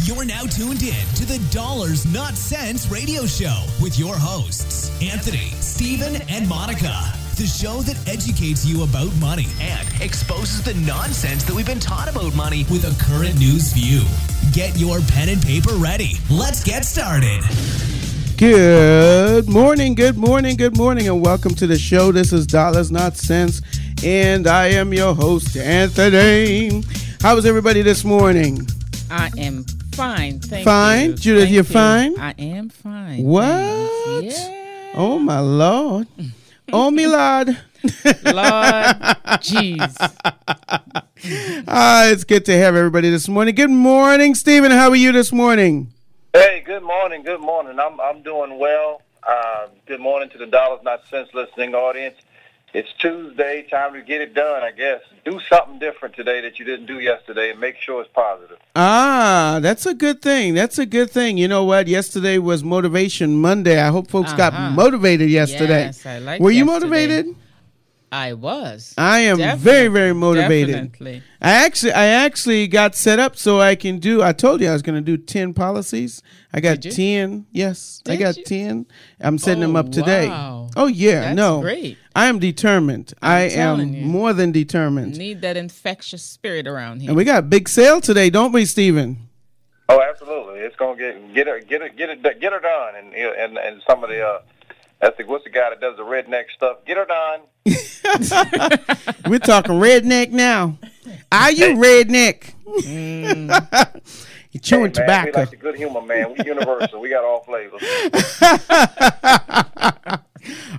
You're now tuned in to the Dollars Not Cents radio show with your hosts, Anthony, Stephen, and Monica. The show that educates you about money and exposes the nonsense that we've been taught about money with a current news view. Get your pen and paper ready. Let's get started. Good morning, and welcome to the show. This is Dollars Not Cents, and I am your host, Anthony. How was everybody this morning? I am fine, thank you. Fine? Judith, you're fine? I am fine. What? Yeah. Oh, my Lord. Oh, me Lord. Lord, jeez. It's good to have everybody this morning. Good morning, Stephen. How are you this morning? Hey, good morning. I'm doing well. Good morning to the Dollars Not Cents listening audience. It's Tuesday, time to get it done, I guess. Do something different today that you didn't do yesterday and make sure it's positive. That's a good thing. You know what? Yesterday was Motivation Monday. I hope folks got motivated yesterday. Yes, I like Were you yesterday. motivated? I was. I am very, very motivated. Definitely. I actually got set up so I can do, I told you I was going to do 10 policies. I got 10. Yes, I got 10. I'm setting them up today. Wow. Oh, yeah. That's great. I am determined. I am you. more than determined. Need that infectious spirit around here. And we got a big sale today, don't we, Stephen? Oh, absolutely. It's going to get her done. And some of the, what's the guy that does the redneck stuff? Get her done. We're talking redneck now. Are you redneck? You're chewing tobacco. We like the good humor, man. We universal. We got all flavors.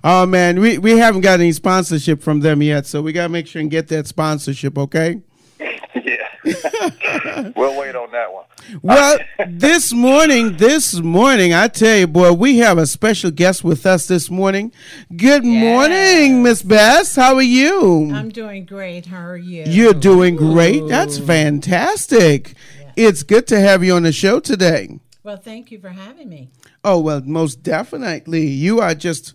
Oh, man, we haven't got any sponsorship from them yet, so we got to make sure and get that sponsorship, okay? Yeah. We'll wait on that one. Well, this morning, I tell you, boy, we have a special guest with us this morning. Good morning, Miss Bess. How are you? I'm doing great. How are you? You're doing great. That's fantastic. Yeah. It's good to have you on the show today. Well, thank you for having me. Oh, well, most definitely. You are just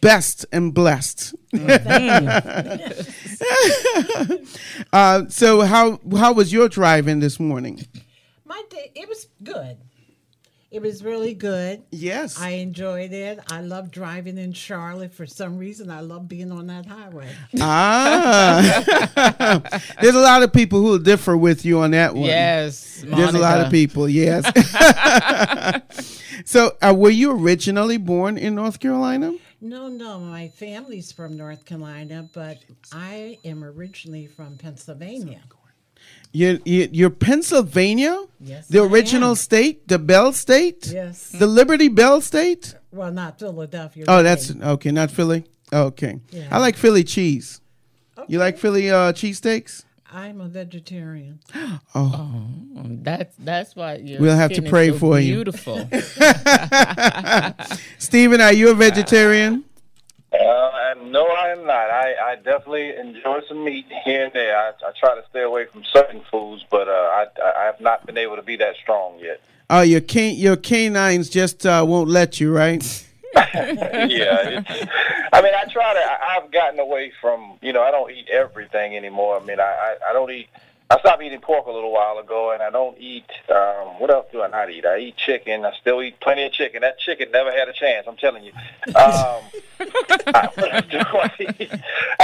best and blessed. So how was your drive-in this morning? My day, it was good. It was really good. Yes. I enjoyed it. I love driving in Charlotte. For some reason, I love being on that highway. There's a lot of people who will differ with you on that one. Yes, Monica. There's a lot of people, yes. So, were you originally born in North Carolina? No. My family's from North Carolina, but I am originally from Pennsylvania. You're Pennsylvania? Yes. The original state? The Bell State? Yes. The Liberty Bell State? Well, not Philadelphia. Oh, that's okay. Not Philly? Okay. Yeah. I like Philly cheese. Okay. You like Philly cheesesteaks? I'm a vegetarian. Oh, that's why we'll have to pray so for beautiful. You. Stephen, are you a vegetarian? No, I am not. I definitely enjoy some meat here and there. I try to stay away from certain foods, but I have not been able to be that strong yet. Oh, your canines just won't let you, right? Yeah. I try to. I've gotten away from, I don't eat everything anymore. I don't eat. I stopped eating pork a little while ago, and I don't eat, what else do I not eat? I eat chicken. I still eat plenty of chicken. That chicken never had a chance, I'm telling you. I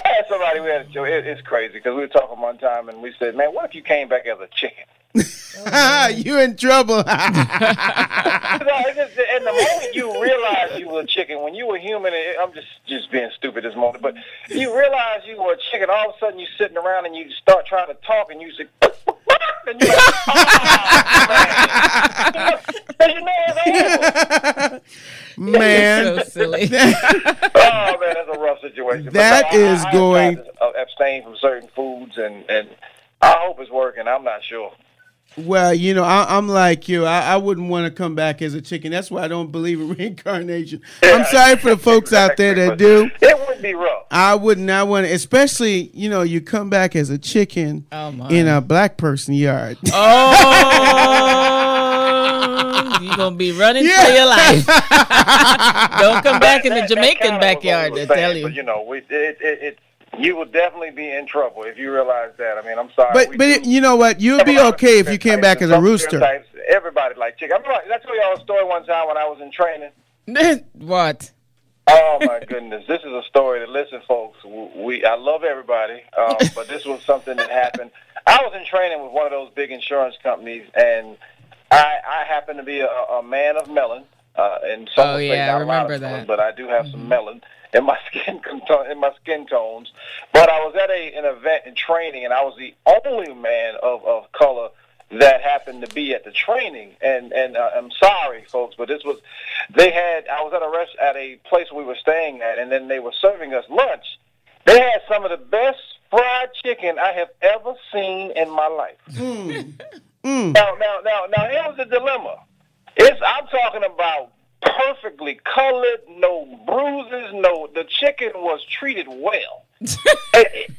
had somebody, it's crazy, because we were talking one time, and we said, man, what if you came back as a chicken? You in trouble. And the moment you realize you were a chicken, when you were human, I'm just being stupid this morning, but you realize you were a chicken, all of a sudden you're sitting around and you start trying to talk and you say, and you're like, man. So silly. Oh, man, that's a rough situation. That is going. I abstain from certain foods, and I hope it's working. I'm not sure. Well, I'm like you. I wouldn't want to come back as a chicken. That's why I don't believe in reincarnation. I'm sorry for the folks out there that do. It would be rough. I would not want to, especially, you come back as a chicken in a black person yard. Oh, you're going to be running for your life. Don't come back in the Jamaican backyard, I tell you. But, you would definitely be in trouble if you realize that. I mean, I'm sorry. But you know what? You'd be okay if you came back as a rooster. Everybody like chicken. Did I tell y'all a story one time when I was in training? What? Oh my goodness, this is a story that, listen, folks, I love everybody, but this was something that happened. I was in training with one of those big insurance companies, and I happen to be a man of melon, and some would say I not a lot remember of that. melon, but I do have some melon in my skin tones. But I was at an event in training, and I was the only man of color that happened to be at the training, and I'm sorry, folks, but I was at a place we were staying at, and then they were serving us lunch. They had some of the best fried chicken I have ever seen in my life. Now, here was the dilemma. I'm talking about perfectly colored, no bruises, the chicken was treated well. It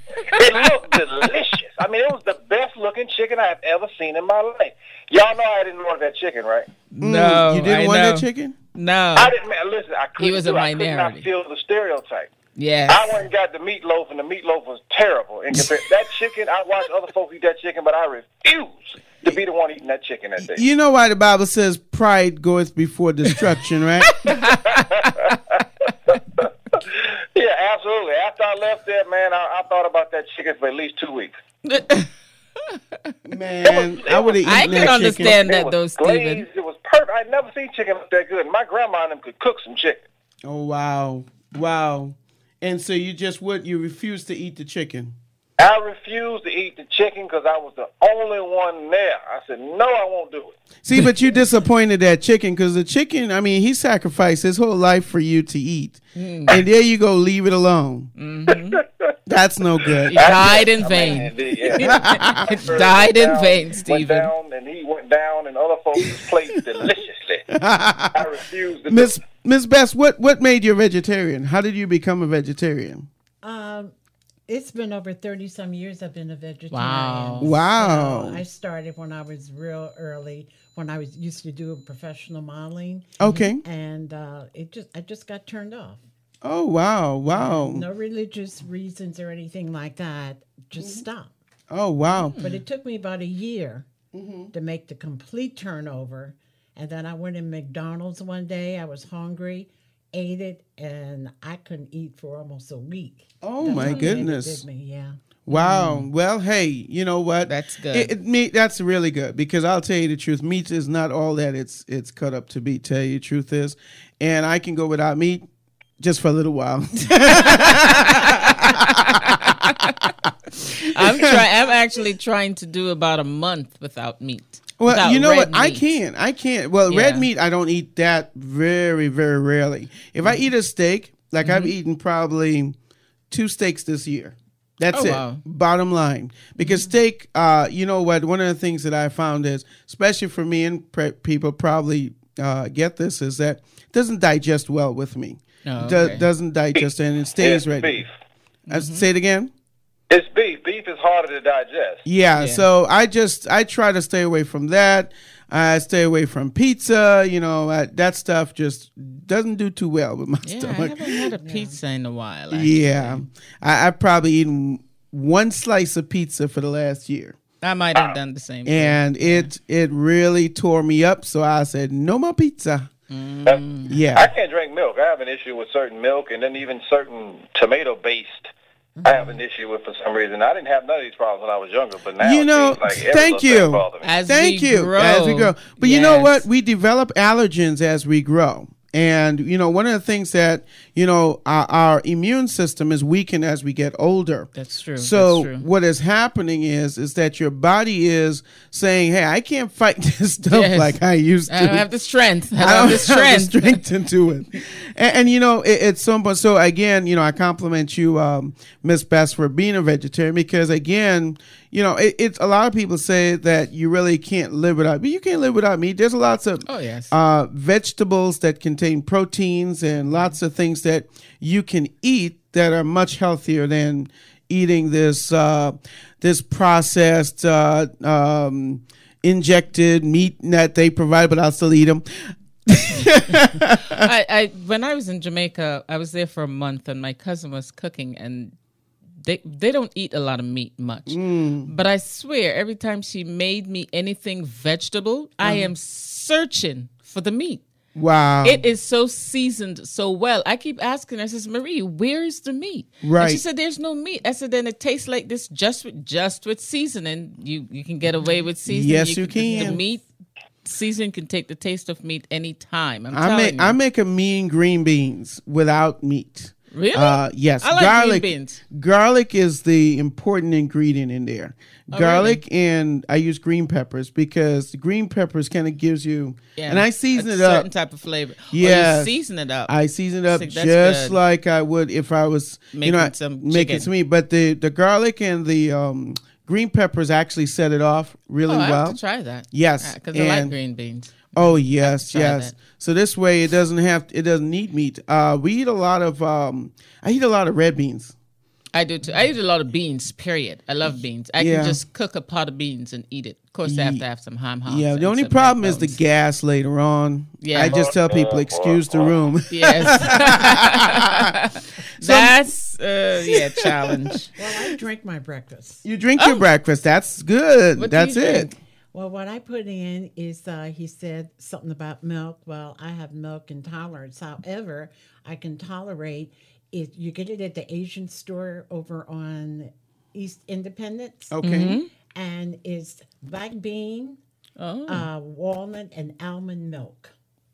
looked delicious. I mean, it was the best looking chicken I have ever seen in my life. Y'all know I didn't want that chicken, right? No, you didn't want that chicken? No, I didn't. Man, listen, he was a minority. I could not feel the stereotype. Yes. I went and got the meatloaf, and the meatloaf was terrible. And that chicken, I watched other folks eat that chicken, but I refuse to be the one eating that chicken that day. You know why the Bible says pride goeth before destruction, right? Yeah, absolutely. After I left there, man, I thought about that chicken for at least 2 weeks. Man, I would have eaten that chicken. I can understand that, though, Stephen. It was perfect. I'd never seen chicken look that good. My grandma and them could cook some chicken. Oh, wow. And so you refused to eat the chicken? I refused to eat the chicken because I was the only one there. I said, no, I won't do it. See, but you disappointed that chicken because the chicken, I mean, he sacrificed his whole life for you to eat. And there you go, leave it alone. That's no good. He died in vain. Died in vain, Stephen. He went down and other folks' plates deliciously. I refused to do it. Miss Bess, what made you a vegetarian? How did you become a vegetarian? It's been over 30-some years I've been a vegetarian. Wow. So I started when I was real early, when I used to do professional modeling. Okay. And I just got turned off. Oh, wow. No religious reasons or anything like that. Just stop. Oh, wow. But it took me about a year to make the complete turnover. And then I went in McDonald's one day. I was hungry, ate it, and I couldn't eat for almost a week. Oh, my goodness. It did me, yeah. Wow. Well, hey, you know what? That's good. Meat, that's really good because I'll tell you the truth. Meat is not all that it's cut up to be. Tell you the truth is, and I can go without meat just for a little while. I'm actually trying to do about a month without meat. Well, you know what? Meat. I can't. Well, red meat, I don't eat that very, very rarely. If I eat a steak, like I've eaten probably 2 steaks this year. That's it. Wow. Bottom line. Because steak, you know what? One of the things that I found is, especially for me and people probably get this, is that it doesn't digest well with me. Oh, okay. Doesn't digest and it stays ready. Beef. Say it again. It's beef. Beef is harder to digest. Yeah, so I try to stay away from that. I stay away from pizza. You know, that stuff just doesn't do too well with my stomach. I haven't had a pizza in a while. Actually. Yeah, I've probably eaten 1 slice of pizza for the last year. I might have done the same thing. And it really tore me up, so I said, no more pizza. Yeah. I can't drink milk. I have an issue with certain milk, and then even certain tomato-based I have an issue with for some reason. I didn't have none of these problems when I was younger, but now it seems like every thank little you. thing bothers me. As we grow. But you know what? We develop allergens as we grow. And, you know, one of the things that, you know, our immune system is weakened as we get older. That's true. So That's true. what is happening is that your body is saying, hey, I can't fight this stuff like I used to. I don't have the strength. I don't have the strength to do it. And you know, it's so again, you know, I compliment you, Miss Bess, for being a vegetarian because, again, you know, it's a lot of people say that you really can't live without, but you can't live without meat. There's lots of vegetables that contain proteins and lots of things that you can eat that are much healthier than eating this processed injected meat that they provide, but I'll still eat them. When I was in Jamaica, I was there for a month, and my cousin was cooking, and they don't eat a lot of meat much. But I swear, every time she made me anything vegetable, I am searching for the meat. Wow. It is so seasoned so well. I keep asking her, I says, Marie, where is the meat? Right. And she said, there's no meat. I said, then it tastes like this just with seasoning. You can get away with seasoning. Yes, you can. The meat seasoning can take the taste of meat any time. I make a mean green beans without meat. Really? Yes. I like garlic. green beans. Garlic is the important ingredient in there. Oh, Garlic, and I use green peppers because the green peppers kind of gives you, and I season it a up. certain type of flavor. Yes. You season it up. I season it up That's just good. like I would if I was Making some making chicken. some meat. But the garlic and the green peppers actually set it off really I well. have to try that. Yes, Because I like and- green beans. Oh yes, try yes. that. So this way it doesn't need meat. We eat a lot of I eat a lot of red beans. I do too. I eat a lot of beans, period. I love beans. I Yeah. can just cook a pot of beans and eat it. Of course, I have to have some ham hocks. Yeah, the and only some problem neck is the bones. gas later on. Yeah. I just tell people excuse the room. Yes. That's, challenge. Well, I drink my breakfast. You drink your breakfast. That's good. What do That's you it. drink? Well, what I put in is he said something about milk. Well, I have milk intolerance. However, I can tolerate it. You get it at the Asian store over on East Independence. Okay. And it's black bean, walnut, and almond milk.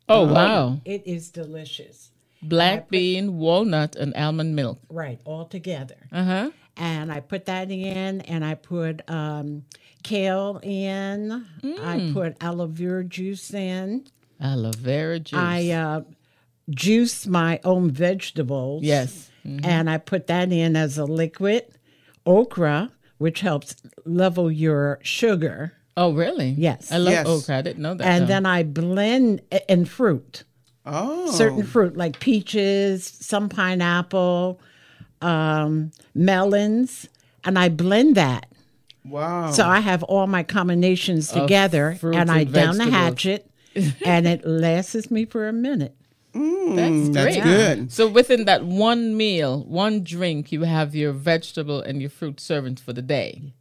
Oh, wow. It is delicious. Black bean, walnut, and almond milk. Right, all together. Uh-huh. And I put that in, and I put kale in. I put aloe vera juice in. Aloe vera juice. I juice my own vegetables. Yes. And I put that in as a liquid. Okra, which helps level your sugar. Oh, really? Yes. I love Yes. okra. I didn't know that. And though. then I blend in fruit. Oh. Certain fruit like peaches, some pineapple, melons, and I blend that. Wow. So I have all my combinations together, fruits and I and down the vegetables. hatchet, and it lasts me for a minute. That's That's great. good. So within that one meal, one drink, you have your vegetable and your fruit servings for the day.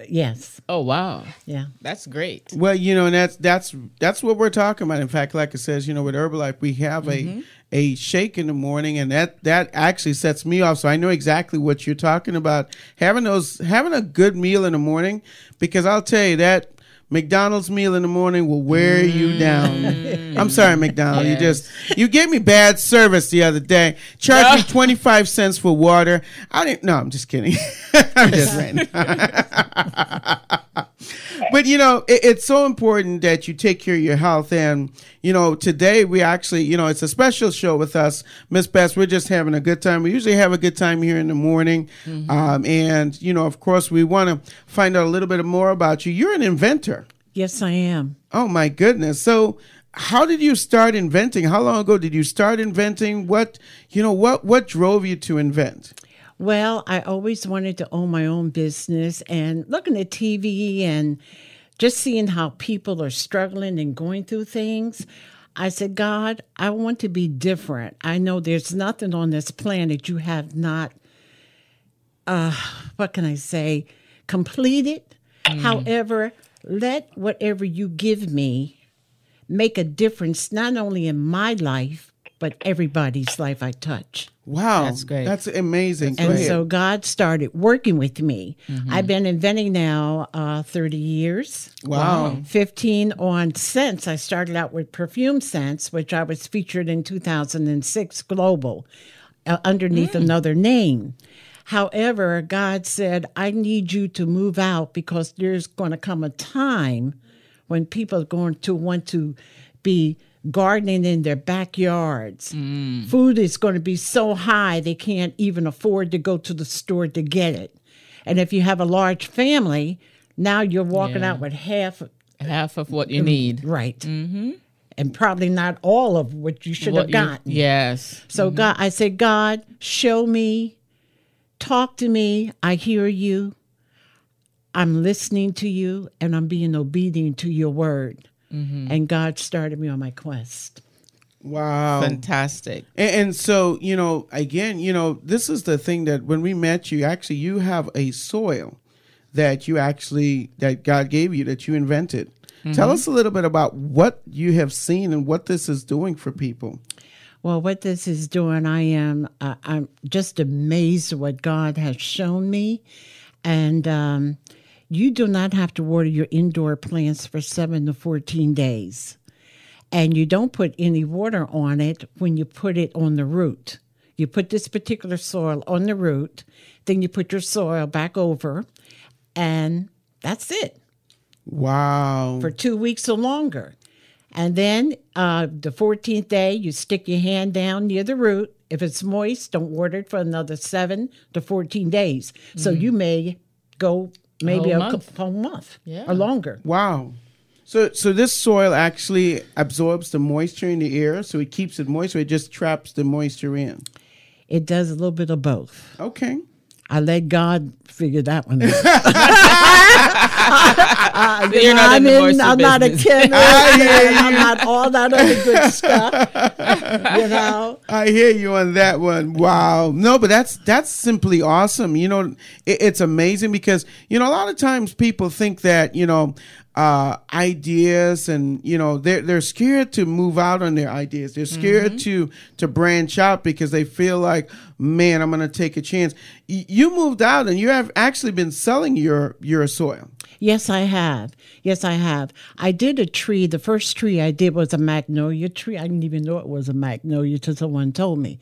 Yes, Oh, wow. yeah. That's great. Well, and that's what we're talking about. In fact, like it says, with Herbalife, we have a shake in the morning, and that actually sets me off. So I know exactly what you're talking about. Having a good meal in the morning, because I'll tell you that McDonald's meal in the morning will wear you down. I'm sorry, McDonald's. Yes. You gave me bad service the other day. Charged me 25 cents for water. I'm just kidding. I'm just ranting. But it's so important that you take care of your health. And today we actually, it's a special show with us, Miss Bess. We're just having a good time. We usually have a good time here in the morning, and of course, we want to find out a little bit more about you. You're an inventor. Yes, I am. Oh my goodness! So, how did you start inventing? How long ago did you start inventing? What drove you to invent? Well, I always wanted to own my own business, and looking at TV and just seeing how people are struggling and going through things, I said, God, I want to be different. I know there's nothing on this planet you have not, what can I say, completed. However, let whatever you give me make a difference, not only in my life, but everybody's life I touch. Wow, That's great. That's amazing. Go And ahead. so God started working with me. I've been inventing now 30 years. Wow. 15 on scents. I started out with perfume scents, which I was featured in 2006 Global underneath another name. However, God said, I need you to move out because there's going to come a time when people are going to want to be gardening in their backyards. Food is going to be so high they can't even afford to go to the store to get it. And if you have a large family, now you're walking Yeah. out with half Half of what you need. right. And probably not all of what you should What have you- gotten. Yes. So God, I said, God, show me, talk to me. I hear you. I'm listening to you, and I'm being obedient to your word. And God started me on my quest. Wow. Fantastic. And so, again, this is the thing that when we met you, actually, you have a soil that that God gave you, that you invented. Mm-hmm. Tell us a little bit about what you have seen and what this is doing for people. Well, what this is doing, I'm just amazed at what God has shown me. And you do not have to water your indoor plants for 7 to 14 days. And you don't put any water on it when you put it on the root. You put this particular soil on the root, then you put your soil back over, and that's it. Wow. For 2 weeks or longer. And then the 14th day, you stick your hand down near the root. If it's moist, don't water it for another 7 to 14 days. Mm-hmm. So you may go maybe a whole month or longer. Wow. So this soil actually absorbs the moisture in the air, so it keeps it moist, or it just traps the moisture in? It does a little bit of both. Okay. I let God figure that one out. So you're not in the moisture I'm business. not a chemist. I'm not all that other good stuff. I hear you on that one. Wow. No, but that's simply awesome. It's amazing because, a lot of times people think that, ideas and, they're scared to move out on their ideas. They're scared to branch out because they feel like, man, I'm going to take a chance. You moved out and you have actually been selling your soil. Yes, I have. I did a tree. The first tree I did was a magnolia tree. I didn't even know it was a magnolia till someone told me.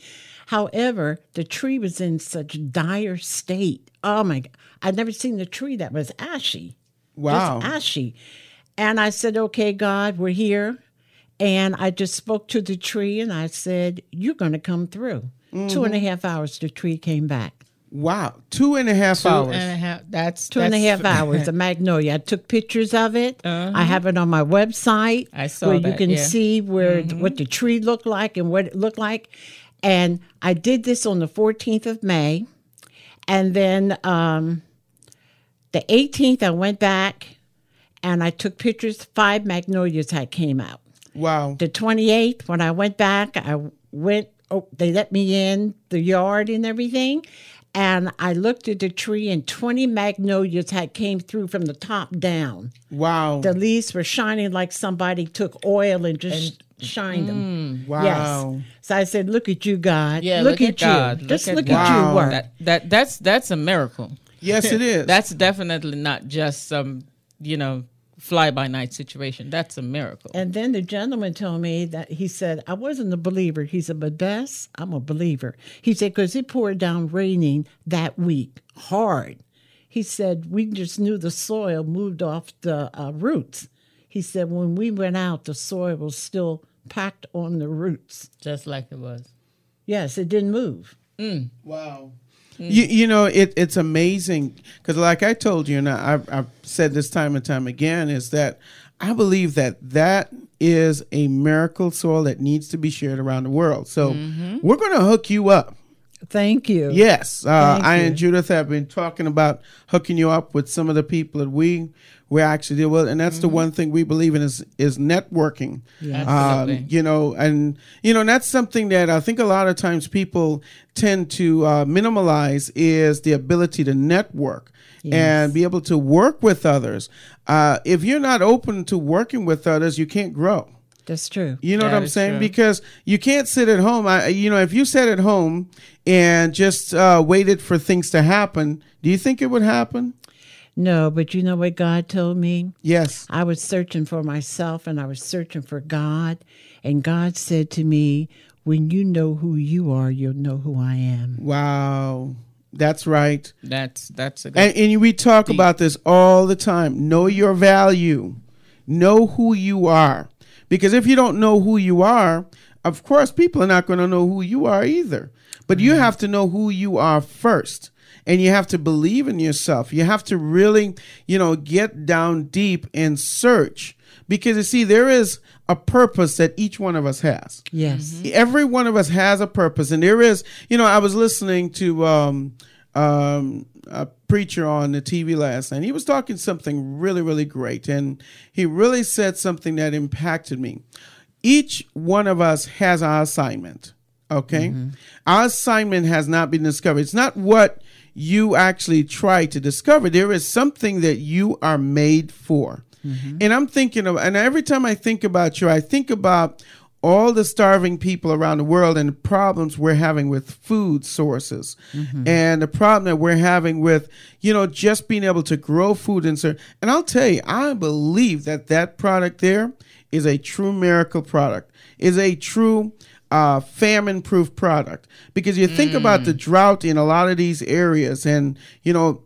However, the tree was in such dire state. Oh, my God. I'd never seen a tree that was ashy. Wow. Just ashy. And I said, okay, God, we're here. And I just spoke to the tree and I said, you're going to come through. 2.5 hours, the tree came back. Wow. 2.5 hours. That's 2.5 hours, a magnolia. I took pictures of it. I have it on my website. I saw where that, you can see what the tree looked like and what it looked like. And I did this on the 14th of May. And then the 18th, I went back and I took pictures. 5 magnolias had came out. Wow. The 28th, when I went back, they let me in the yard and everything. And I looked at the tree and 20 magnolias had came through from the top down. Wow. The leaves were shining like somebody took oil and just shined them. Wow. Yes. So I said, look at you, God. Yeah, look at God. you. Just look God. at you work. That's a miracle. Yes, it is. That's definitely not just some, fly-by-night situation. That's a miracle. And then the gentleman told me that he said, I wasn't a believer. He said, but Bess, I'm a believer. He said, because it poured down raining that week, hard. He said, we just knew the soil moved off the roots. He said, when we went out, the soil was still packed on the roots. Just like it was. Yes, it didn't move. Wow. It's amazing because like I told you, and I've said this time and time again, is that I believe that is a miracle soil that needs to be shared around the world. So we're going to hook you up. Thank you. Yes. I and Judith have been talking about hooking you up with some of the people that we actually deal with. And that's the one thing we believe in is networking. Yeah. Absolutely. And that's something that I think a lot of times people tend to minimalize is the ability to network. Yes. And be able to work with others. If you're not open to working with others, you can't grow. That's true. You know what I'm saying? True. Because you can't sit at home. If you sat at home and just waited for things to happen, do you think it would happen? No, but you know what God told me? Yes. I was searching for myself and I was searching for God. And God said to me, when you know who you are, you'll know who I am. Wow. That's right. That's a good and we talk about this all the time. Know your value. Know who you are. Because if you don't know who you are, of course, people are not going to know who you are either. But you have to know who you are first. And you have to believe in yourself. You have to really, get down deep and search. Because, you see, there is a purpose that each one of us has. Yes. Every one of us has a purpose. And there is, I was listening to a preacher on the TV last night. He was talking something really, really great. And he really said something that impacted me. each one of us has our assignment. Okay. Our assignment has not been discovered. It's not what you actually try to discover. There is something that you are made for. And I'm thinking of, and every time I think about you, I think about all the starving people around the world and the problems we're having with food sources and the problem that we're having with, just being able to grow food. And I'll tell you, I believe that product there is a true miracle product, is a true famine-proof product, because you think about the drought in a lot of these areas, and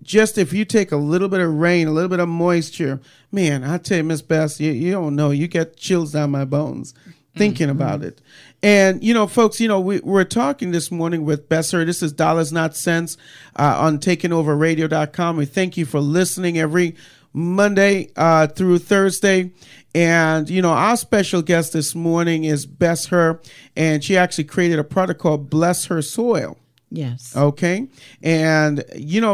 just if you take a little bit of rain, a little bit of moisture, man, I tell you, Miss Bess, you don't know, you get chills down my bones thinking about it. And folks, we're talking this morning with Bess Hurr. This is Dollars Not Cents on TakingOverRadio.com. We thank you for listening every Monday through Thursday. And, our special guest this morning is Bess Hurr, and she actually created a product called Bless Her Soil. Yes. Okay. And,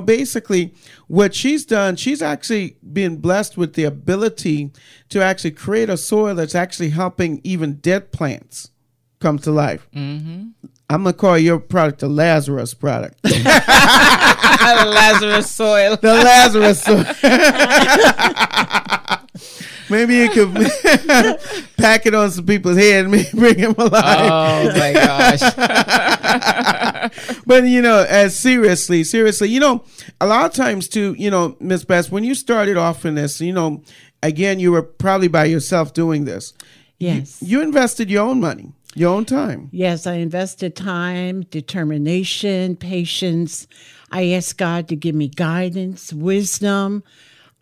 basically what she's done, she's actually been blessed with the ability to actually create a soil that's actually helping even dead plants come to life. I'm going to call your product the Lazarus product. The Lazarus soil. The Lazarus soil. Maybe you could pack it on some people's head and maybe bring them alive. Oh, my gosh. But, as seriously, a lot of times too, Miss Bess, when you started off in this, again, you were probably by yourself doing this. Yes. You invested your own money, your own time. Yes, I invested time, determination, patience. I asked God to give me guidance, wisdom.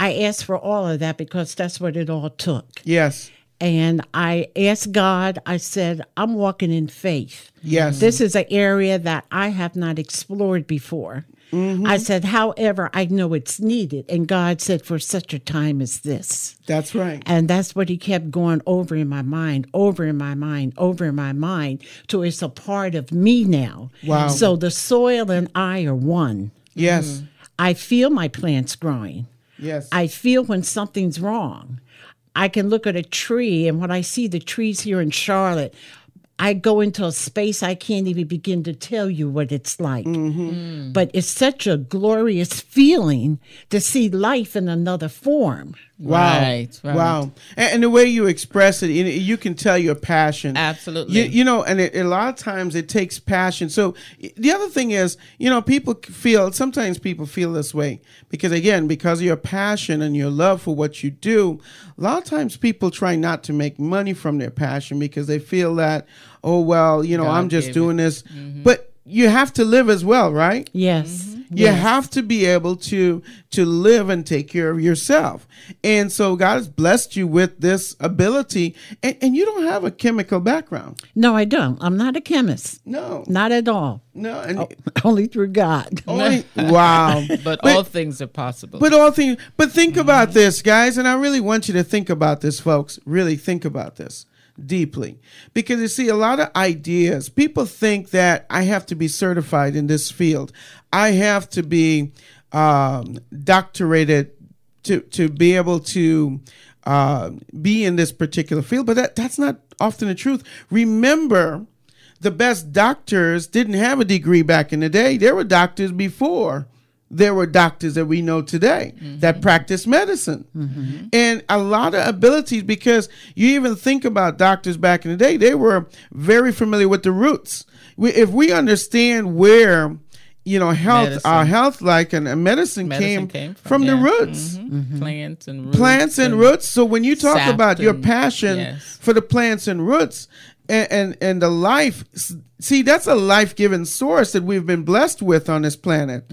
I asked for all of that because that's what it all took. Yes. And I asked God, I said, I'm walking in faith. Yes. This is an area that I have not explored before. I said, however, I know it's needed. And God said, for such a time as this. That's right. And that's what he kept going over in my mind, over in my mind, over in my mind, till it's a part of me now. Wow. So the soil and I are one. Yes. I feel my plants growing. Yes. I feel when something's wrong. I can look at a tree, and when I see the trees here in Charlotte, I go into a space I can't even begin to tell you what it's like. But it's such a glorious feeling to see life in another form. Wow. Right. Wow. And the way you express it, you can tell your passion. Absolutely. And a lot of times it takes passion. So the other thing is, sometimes people feel this way because of your passion and your love for what you do. A lot of times people try not to make money from their passion because they feel that, I'm just doing this. But you have to live as well, right? Yes. You have to be able to live and take care of yourself. And so God has blessed you with this ability, and you don't have a chemical background. No, I don't. I'm not a chemist. No. Not at all. No. And Only through God. wow. But all things are possible. But think about this, guys, and I really want you to think about this, folks. Really think about this deeply, because you see a lot of ideas. People think that I have to be certified in this field. I have to be doctorated to be able to be in this particular field, but that's not often the truth. Remember, the best doctors didn't have a degree back in the day. There were doctors before there were doctors that we know today that practice medicine. And a lot of abilities, because you even think about doctors back in the day, they were very familiar with the roots. If we understand where, our health and medicine came from the roots. Plants and roots. So when you talk about your passion for the plants and roots, and the life, see, that's a life-giving source that we've been blessed with on this planet.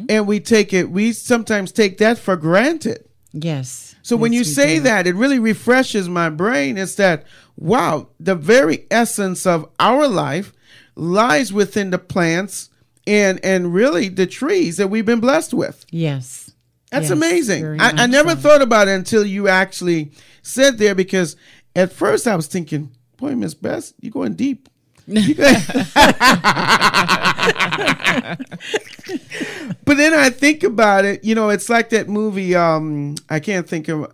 And we sometimes take that for granted. Yes. So when you say that, it really refreshes my brain. It's that, wow, the very essence of our life lies within the plants and really the trees that we've been blessed with. Yes. That's amazing. I never thought about it until you actually said there, because at first I was thinking, boy, Miss Bess, you're going deep. But then I think about it, it's like that movie, I can't think of,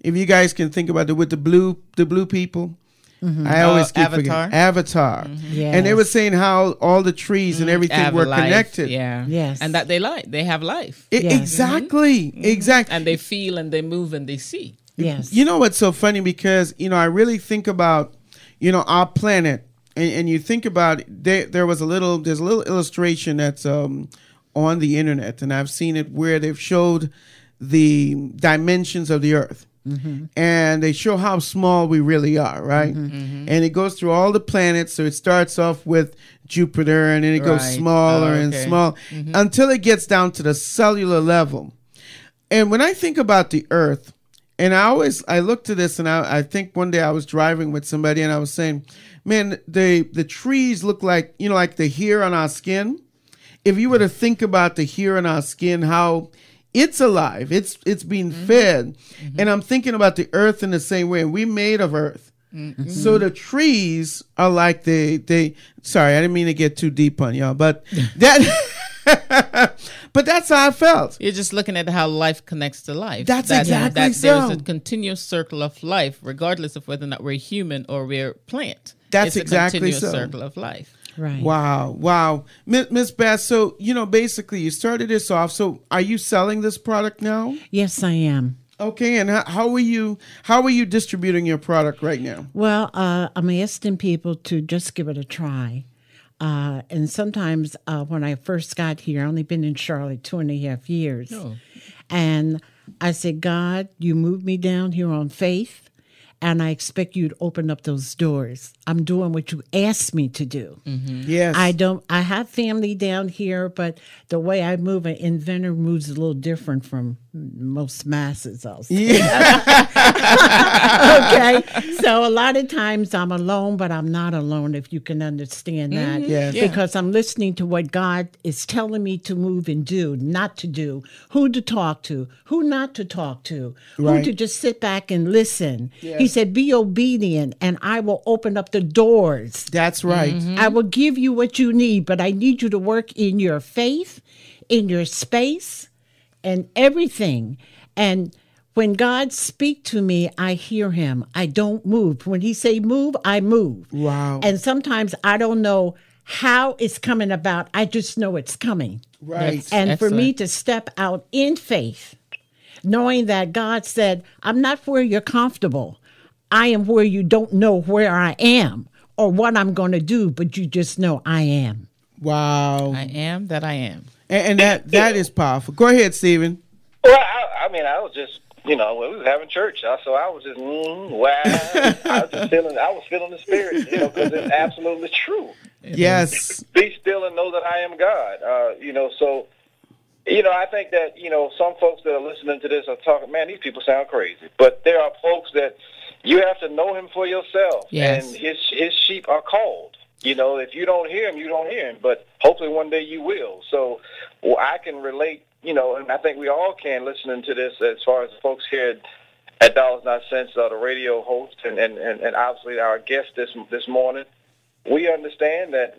if you guys can think about it, with the blue people. I always keep Avatar. forgetting. Avatar. Yes. And they were saying how all the trees and everything Have were life, connected. Yeah. Yes. And that they have life. Yes. Exactly. Exactly. And they feel and they move and they see. Yes. You know what's so funny, because I really think about our planet, and you think about there's a little illustration that's on the internet, and I've seen it where they've showed the dimensions of the Earth. And they show how small we really are, right? And it goes through all the planets. So it starts off with Jupiter, and then it goes Right. smaller Oh, and okay. smaller until it gets down to the cellular level. And when I think about the Earth, and I look to this, and I think one day I was driving with somebody, and I was saying, man, the trees look like like the hair on our skin. If you were to think about the hair on our skin, how it's alive, it's being fed, and I'm thinking about the Earth in the same way. We made of Earth, so the trees are like they. Sorry, I didn't mean to get too deep on y'all, but that. But that's how I felt. You're just looking at how life connects to life. That's that, exactly that so. There's a continuous circle of life, regardless of whether or not we're human or we're plant. That's it's exactly a continuous so. circle of life. Right. Wow. Miss Bess, so, basically you started this off. So are you selling this product now? Yes, I am. Okay. And how are you distributing your product right now? Well, I'm asking people to just give it a try. And sometimes when I first got here, I only been in Charlotte 2.5 years. Oh. And I said, God, you moved me down here on faith, and I expect you to open up those doors. I'm doing what you asked me to do. Yes. I have family down here, but the way I move, an inventor moves a little different from most masses, I'll say. Okay. So a lot of times I'm alone, but I'm not alone, if you can understand that. Yes. Yeah. Because I'm listening to what God is telling me to move and do, not to do, who to talk to, who not to talk to, who Right. to just sit back and listen. He said, be obedient, and I will open up the doors. That's right. I will give you what you need, but I need you to work in your faith, in your space, and everything. And when God speak to me, I hear him. I don't move. When he say move, I move. Wow. And sometimes I don't know how it's coming about. I just know it's coming. Right. And for me Excellent. to step out in faith, knowing that God said, I'm not where you're comfortable. I am where you don't know where I am or what I'm going to do, but you just know I am. Wow. I am that I am. And that is powerful. Go ahead, Stephen. Well, I was just, we was having church, so I was just, wow. I was feeling the spirit, because it's absolutely true. Yes. Be still and know that I am God. So, I think that, some folks that are listening to this are talking, man, these people sound crazy. But there are folks that you have to know him for yourself. Yes. And his sheep are called. If you don't hear him, you don't hear him. But hopefully one day you will. So I can relate, and I think we all can, listening to this, as far as the folks here at Dollars Not Cents, the radio host, and obviously our guest this morning. We understand that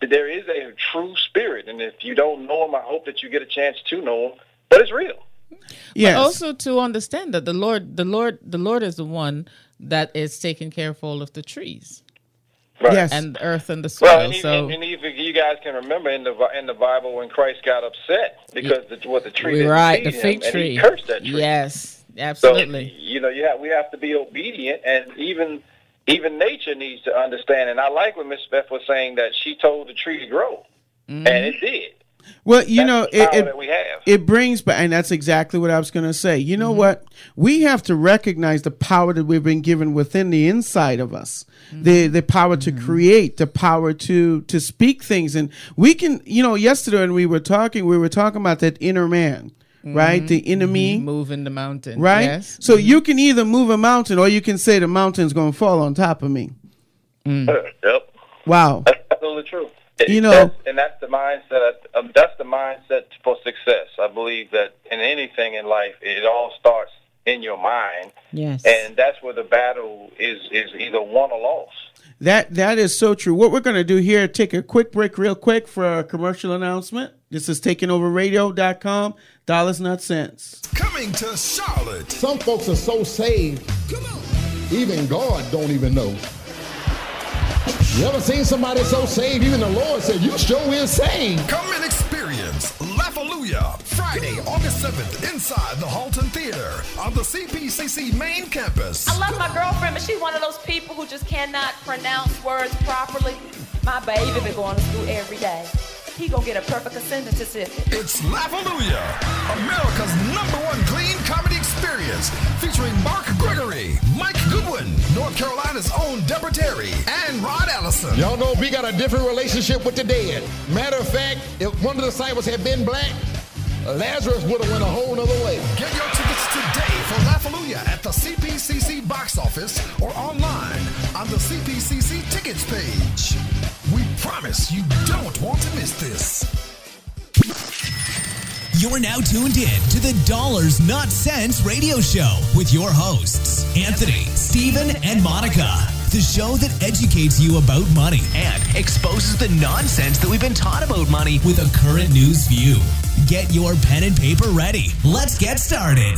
there is a true spirit, and if you don't know him, I hope that you get a chance to know him. But it's real. Yes. But also to understand that the Lord is the one that is taking care of all of the trees. Right. Yes. And the earth and the soil. Well, and so even you guys can remember in the Bible when Christ got upset because the tree didn't right, feed the him, fig and tree. he cursed that tree. Yes, So absolutely. we have to be obedient, and even nature needs to understand. And I like what Miss Beth was saying, that she told the tree to grow, and it did. Well, That's the power that we have. it brings back, and that's exactly what I was going to say. You know what? We have to recognize the power that we've been given within the inside of us, the power to create, the power to speak things. And we can, yesterday when we were talking about that inner man, right? The inner me. Moving the mountain. Right? Yes. So you can either move a mountain or you can say the mountain's going to fall on top of me. Yep, Wow. that's absolutely true. That's the mindset. That's the mindset for success. I believe that in anything in life, it all starts in your mind. Yes. And that's where the battle is either won or lost. That is so true. What we're going to do here, take a quick break real quick for a commercial announcement. This is takingoverradio.com, Dollars Not Cents. Coming to Charlotte. Some folks are so saved, Even God don't even know. You ever seen somebody so saved, even the Lord said, you sure insane. Come and experience Laugh-A-Lujah, Friday, August 7th, inside the Halton Theater on the CPCC main campus. I love my girlfriend, but she's one of those people who just cannot pronounce words properly. My baby been going to school every day. He gonna get a perfect attendance certificate. It's Laugh-A-Lujah, America's #1 clean comedy experience, featuring Mark Gregory, Mike Goodwin, North Carolina's own Deborah Terry, and Rod Allison. Y'all know we got a different relationship with the dead. Matter of fact, if one of the disciples had been black, Lazarus would have went a whole nother way. Get your tickets today for Laugh-A-Lujah at the CPCC box office or online on the CPCC tickets page. We promise you don't want to miss this. You're now tuned in to the Dollars Not Cents radio show with your hosts, Anthony, Stephen, and Monica. The show that educates you about money and exposes the nonsense that we've been taught about money with a current news view. Get your pen and paper ready. Let's get started.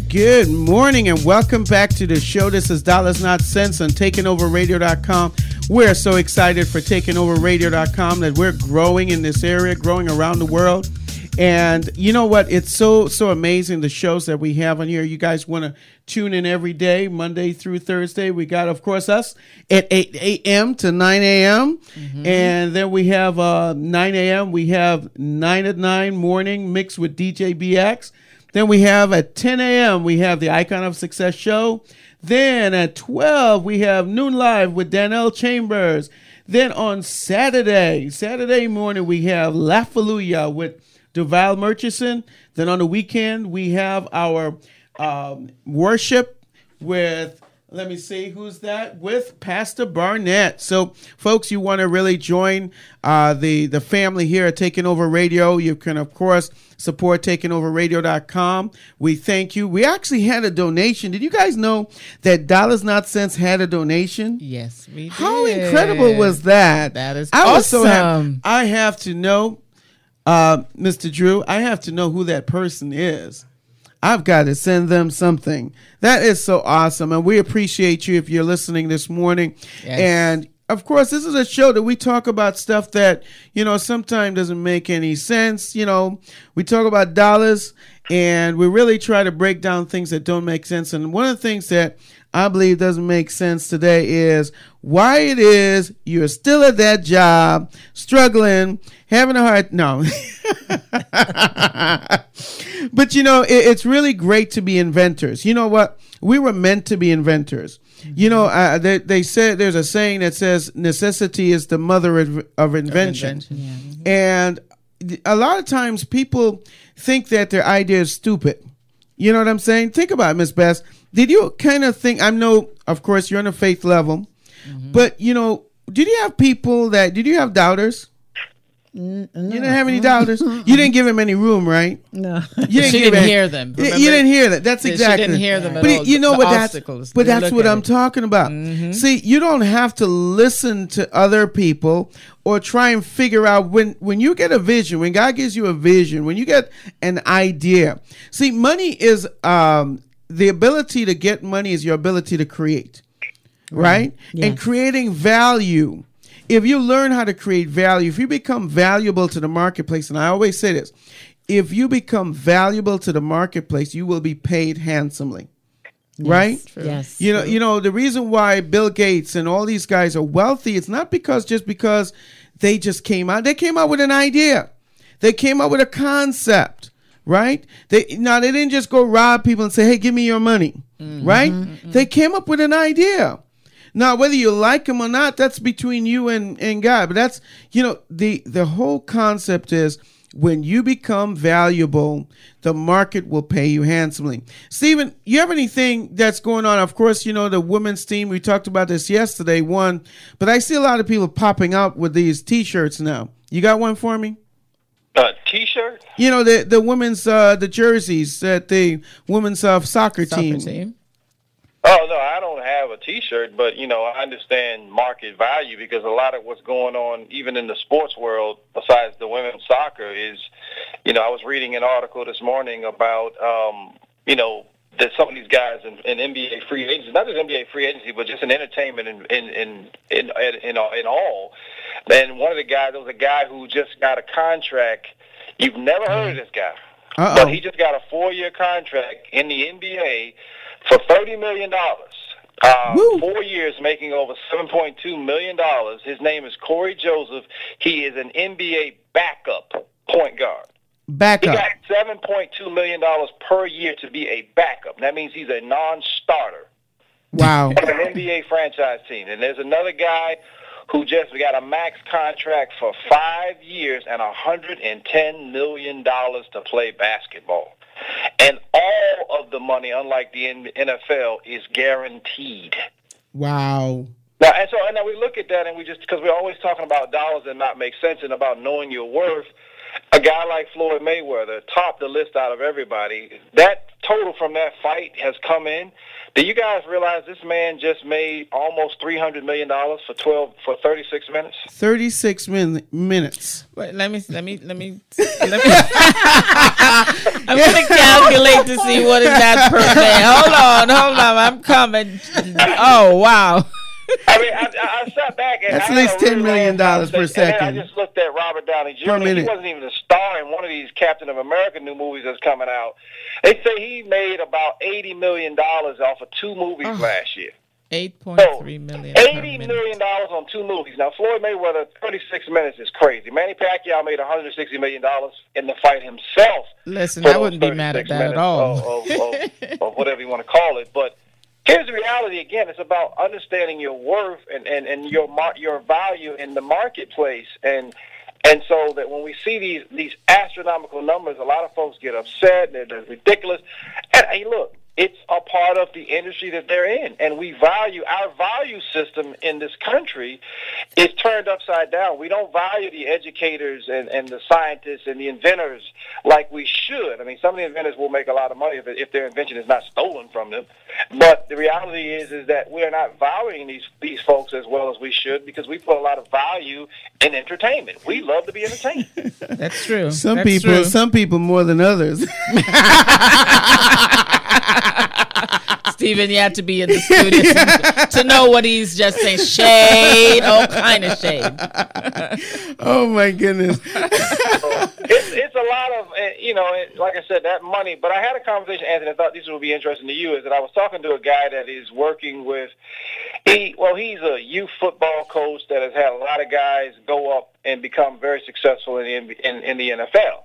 Good morning and welcome back to the show. This is Dollars Not Cents on TakingOverRadio.com. We're so excited for TakingOverRadio.com that we're growing in this area, growing around the world. And you know what? It's so amazing, the shows that we have on here. You guys want to tune in every day, Monday through Thursday. We got, of course, us at 8 a.m. to 9 a.m. And then we have 9 a.m. We have 9 at 9 morning mixed with DJ BX. Then we have at 10 a.m. we have the Icon of Success show. Then at 12 we have Noon Live with Danielle Chambers. Then on Saturday morning we have Laugh-A-Lujah with Duval Murchison. Then on the weekend we have our worship with, let me see, who's that? With Pastor Barnett. So, folks, you want to really join the family here at Taking Over Radio. You can, of course, support TakingOverRadio.com. We thank you. We actually had a donation. Did you guys know that Dollars Not Cents had a donation? Yes, we did. How incredible was that? That is I was so happy. awesome. I have to know, Mr. Drew, I have to know who that person is. I've got to send them something. That is so awesome. And we appreciate you if you're listening this morning. Yes. And of course, this is a show that we talk about stuff that, sometimes doesn't make any sense. We talk about dollars and we really try to break down things that don't make sense. And one of the things that I believe doesn't make sense today is why it is you're still at that job, struggling, having a hard, no. But, it's really great to be inventors. You know what? We were meant to be inventors. They said there's a saying that says necessity is the mother of invention. Yeah. And a lot of times people think that their idea is stupid. You know what I'm saying? Think about it, Miss Bess. Did you kind of think, I know, of course, you're on a faith level, but, did you have doubters? No. You didn't have any doubters? You didn't give him any room, right? No. You She didn't hear them. You didn't hear that. That's exactly. She didn't hear them at but all. you know The what? obstacles. But They that's look what at I'm it. talking about. See, you don't have to listen to other people or try and figure out when you get a vision, when God gives you a vision, when you get an idea. See, money is the ability to get money is your ability to create, right? Yes. And creating value. If you learn how to create value, if you become valuable to the marketplace, and I always say this, if you become valuable to the marketplace, you will be paid handsomely. Right? True. Yes. You know, the reason why Bill Gates and all these guys are wealthy, it's not because they just came out. They came out with an idea. They came out with a concept, right? They didn't just go rob people and say, "Hey, give me your money." Right? They came up with an idea. Now, whether you like them or not, that's between you and God. But that's, the whole concept is when you become valuable, the market will pay you handsomely. Stephen, you have anything that's going on? Of course, the women's team, we talked about this yesterday, won. But I see a lot of people popping up with these T-shirts now. You got one for me? T-shirt? The women's, the jerseys that the women's soccer team. Oh, no, I don't have a T-shirt, but, I understand market value because a lot of what's going on, even in the sports world, besides the women's soccer, is, I was reading an article this morning about, that some of these guys in NBA free agency, not just NBA free agency, but just in entertainment in all. And one of the guys, there was a guy who just got a contract. You've never heard of this guy, but he just got a 4-year contract in the NBA for $30 million. 4 years, making over $7.2 million. His name is Corey Joseph. He is an NBA backup point guard. Backup. He got $7.2 million per year to be a backup. That means he's a non-starter. Wow. On an NBA franchise team. And there's another guy who just got a max contract for 5 years and $110 million to play basketball. And all of the money, unlike the NFL, is guaranteed. Wow. Now, and we look at that, and we just, because we're always talking about dollars that not make sense and about knowing your worth. A guy like Floyd Mayweather topped the list out of everybody. That total from that fight has come in. Do you guys realize this man just made almost $300 million for 36 minutes? 36 minutes. Wait, let me. I'm going to calculate to see what is that per day. Hold on. I'm coming. Oh, wow. I mean, I sat back and that's at least $10 million per second. And I just looked at Robert Downey Jr. He wasn't even a star in one of these Captain of America new movies that's coming out. They say he made about $80 million off of 2 movies last year. $8.3 million. $80 million on 2 movies. Now, Floyd Mayweather, 36 minutes is crazy. Manny Pacquiao made $160 million in the fight himself. Listen, I wouldn't be mad at that at all. Or whatever you want to call it. But here's the reality again. It's about understanding your worth and your value in the marketplace. And so that when we see these astronomical numbers, a lot of folks get upset. They're ridiculous. And hey, look, it's a part of the industry that they're in. And our value system in this country is turned upside down. We don't value the educators and the scientists and the inventors like we should. I mean, some of the inventors will make a lot of money if their invention is not stolen from them. But the reality is that we're not valuing these folks as well as we should, because we put a lot of value in entertainment. We love to be entertained. That's true. Some people more than others. Stephen, you have to be in the studio to know what he's just saying. Shade, all kind of shade. Oh my goodness. It's a lot of, like I said, that money. But I had a conversation, Anthony, I thought this would be interesting to you, is that I was talking to a guy that is working with, he's a youth football coach that has had a lot of guys go up and become very successful in the NFL.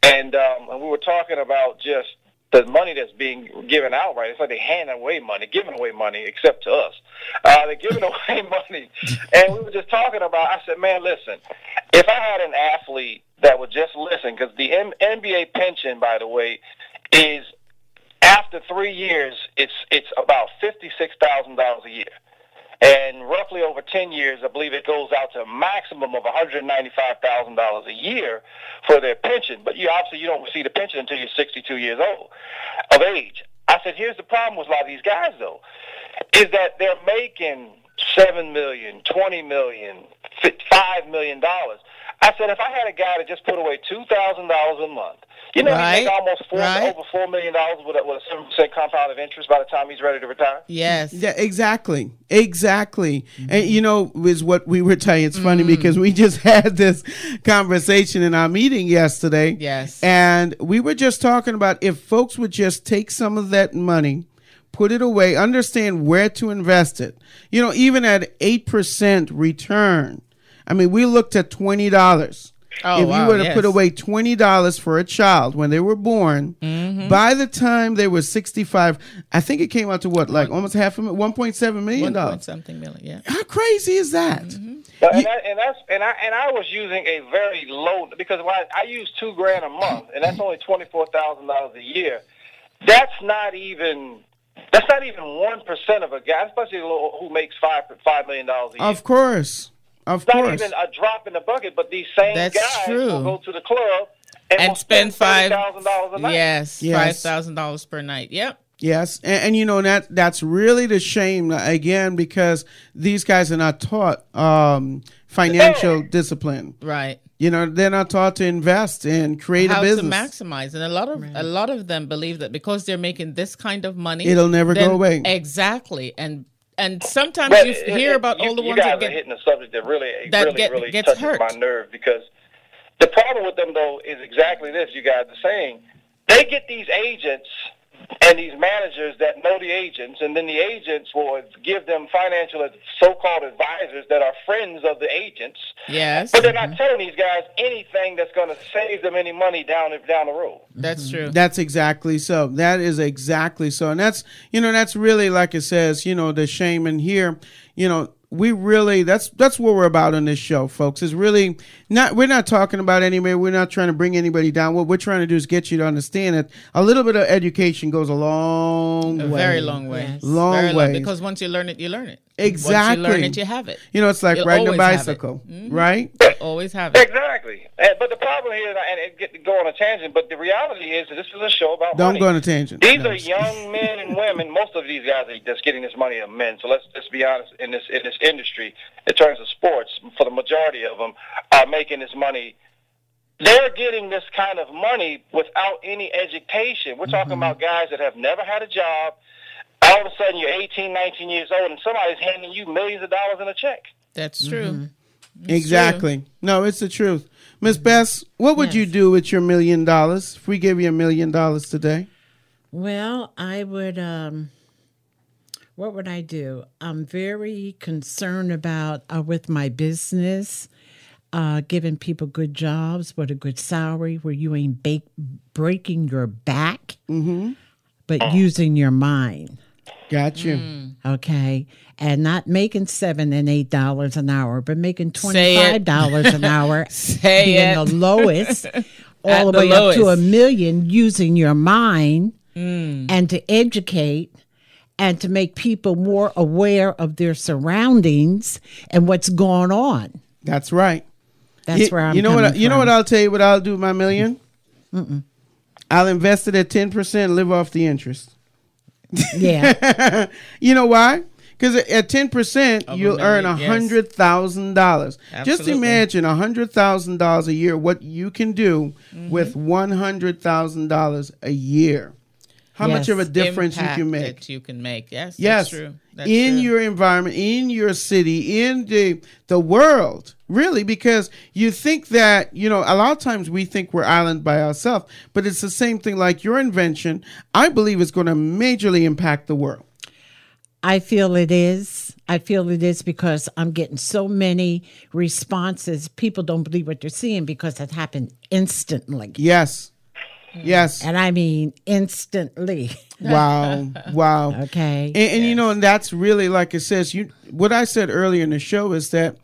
And we were talking about just the money that's being given out, right? It's like they're giving away money, except to us. They're giving away money. And we were just talking about, I said, man, listen, if I had an athlete that would just listen, because the NBA pension, by the way, is after 3 years, it's about $56,000 a year. And roughly over 10 years, I believe it goes out to a maximum of $195,000 a year for their pension. But you don't receive the pension until you're 62 years old of age. I said, here's the problem with a lot of these guys, though, is that they're making $7 million, $20 million, $5 million. I said, if I had a guy that just put away $2,000 a month, he make almost over $4 million with a 7% compounded interest by the time he's ready to retire. Yes. Yeah, exactly. Mm-hmm. And is what we were telling. It's funny because we just had this conversation in our meeting yesterday. Yes. And we were just talking about if folks would just take some of that money, put it away, understand where to invest it. Even at 8% return. I mean, we looked at $20. If you were to put away $20 for a child when they were born, by the time they were 65, I think it came out to almost $1.7 million. Something million, yeah. How crazy is that? And I was using a very low, because I use $2,000 a month, and that's only $24,000 a year. That's not even 1% of a guy, especially who makes $5 million a year. Of course. It's not even a drop in the bucket, but these same guys will go to the club and spend $5,000 a night. Yes, $5,000 per night. Yep. Yes, and that's really the shame, again, because these guys are not taught financial discipline. Right. They're not taught to invest and create a how business. to maximize, and a lot of them believe that because they're making this kind of money, It'll never go away. Exactly, and sometimes you hear about all the ones you guys that get are hitting a subject that really gets touches hurt. my nerve, because the problem with them though is exactly this. You guys are saying they get these agents and these managers that know the agents, and then the agents will give them financial so-called advisors that are friends of the agents. Yes. But they're not telling these guys anything that's going to save them any money down the road. That's true. That's exactly so. That is exactly so. And that's, that's really, like it says, the shame in here, we really, that's what we're about on this show, folks. Is really not, we're not talking about anybody. We're not trying to bring anybody down. What we're trying to do is get you to understand that a little bit of education goes a long way. A very long way. Yes. Long way. Because once you learn it, you learn it. Exactly. Once you learn it, you have it. It's like You'll riding a always have bicycle, it. right? Always have it. Exactly. But the problem here, and it get to go on a tangent, but the reality is that this is a show about Don't money. go on a tangent. These are young men and women. Most of these guys are just getting this money are men. So let's be honest. In this industry, in terms of sports, for the majority of them, are making this money. They're getting this kind of money without any education. We're talking about guys that have never had a job. All of a sudden, you're 18, 19 years old, and somebody's handing you millions of dollars in a check. That's true. Exactly. True. No, it's the truth. Miss Bess, what would you do with your $1 million if we gave you $1 million today? Well, I would, what would I do? I'm very concerned about, with my business, giving people good jobs with a good salary where you ain't breaking your back, but using your mind. Got you. Okay. And not making $7 and $8 an hour, but making $25 an hour, being the lowest, all the way up to $1 million, using your mind and to educate and to make people more aware of their surroundings and what's going on. That's right. That's where I'm know coming what? You know from. what I'll tell you? What I'll do with my $1 million? I'll invest it at 10%, live off the interest. Yeah. You know why? Because at 10%, you'll earn $100,000. Just imagine $100,000 a year, what you can do with $100,000 a year. How much of a difference you can make. That you can make. Yes, yes. That's true. In your environment, in your city, in the world, really, because you think that, a lot of times we think we're island by ourselves, but it's the same thing like your invention. I believe it's going to majorly impact the world. I feel it is. I feel it is because I'm getting so many responses. People don't believe what they're seeing because it happened instantly. Yes. Yes. And I mean instantly. Wow. Okay. And and that's really, like it says, what I said earlier in the show is that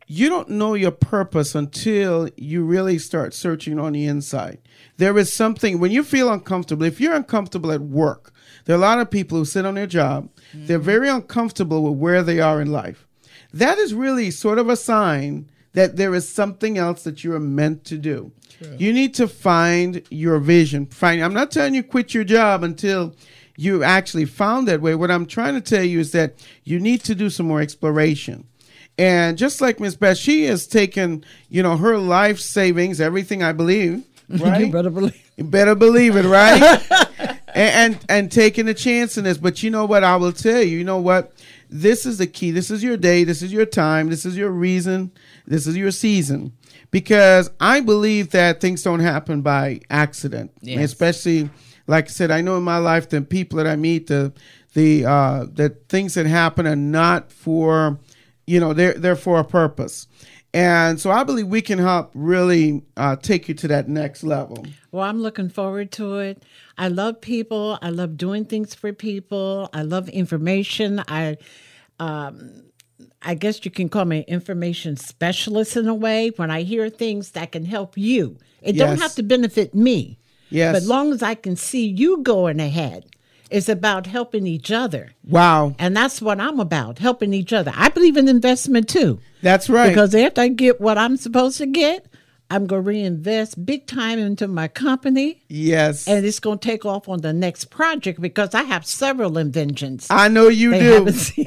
you don't know your purpose until you really start searching on the inside. There is something, when you feel uncomfortable, if you're uncomfortable at work, there are a lot of people who sit on their job. They're very uncomfortable with where they are in life. That is really sort of a sign that there is something else that you are meant to do. True. You need to find your vision. I'm not telling you quit your job until you actually found that way. What I'm trying to tell you is that you need to do some more exploration. And just like Miss Beth, she has taken, her life savings, everything, I believe, right? You better believe it, right? and taking a chance in this. But you know what? I will tell you, this is the key. This is your day. This is your time. This is your reason. This is your season. Because I believe that things don't happen by accident. Yes. Especially, like I said, I know in my life the people that I meet, the things that happen are not for, they're for a purpose. And so I believe we can help really take you to that next level. Well, I'm looking forward to it. I love people. I love doing things for people. I love information. I guess you can call me an information specialist in a way. When I hear things that can help you, it don't have to benefit me. Yes. But as long as I can see you going ahead, it's about helping each other. Wow. And that's what I'm about, helping each other. I believe in investment too. That's right. Because after I get what I'm supposed to get, I'm going to reinvest big time into my company. Yes. And it's going to take off on the next project because I have several inventions. I know you They do. haven't seen-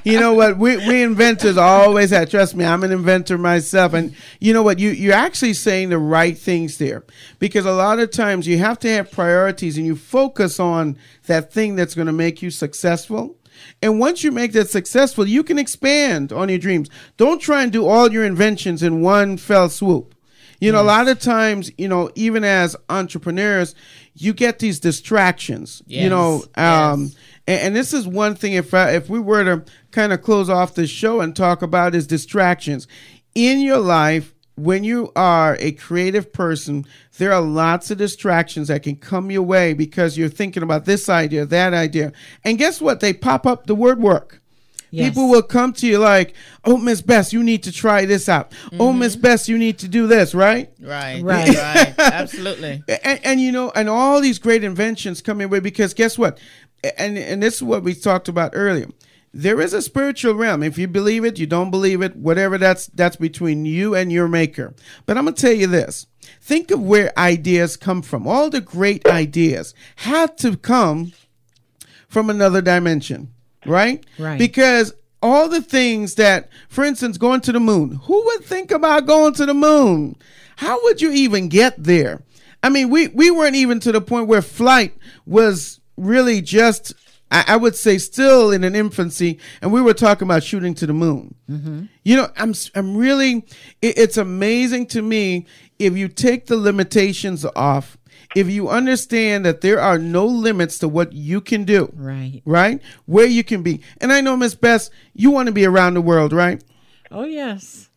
You know what? We inventors always have. Trust me, I'm an inventor myself. And you know what? You're actually saying the right things there, because a lot of times you have to have priorities and you focus on that thing that's going to make you successful. And once you make that successful, you can expand on your dreams. Don't try and do all your inventions in one fell swoop. You know, a lot of times, you know, even as entrepreneurs, you get these distractions, you know, and this is one thing, if we were to kind of close off the show and talk about is distractions in your life. When you are a creative person, there are lots of distractions that can come your way because you're thinking about this idea, that idea. And guess what? They pop up the word work. Yes. People will come to you like, oh, Miss Bess, you need to try this out. Oh, Miss Bess, you need to do this, right? Right. Absolutely. And you know, and all these great inventions come your way because guess what? And this is what we talked about earlier. There is a spiritual realm. If you believe it, you don't believe it, whatever, that's between you and your maker. But I'm going to tell you this. Think of where ideas come from. All the great ideas had to come from another dimension, right? Right. Because all the things that, for instance, going to the moon, who would think about going to the moon? How would you even get there? I mean, we weren't even to the point where flight was really just, I would say, still in an infancy, and we were talking about shooting to the moon. You know, I'm really, it's amazing to me if you take the limitations off, if you understand that there are no limits to what you can do, right, where you can be. And I know, Miss Bess, you want to be around the world, right? Oh, yes.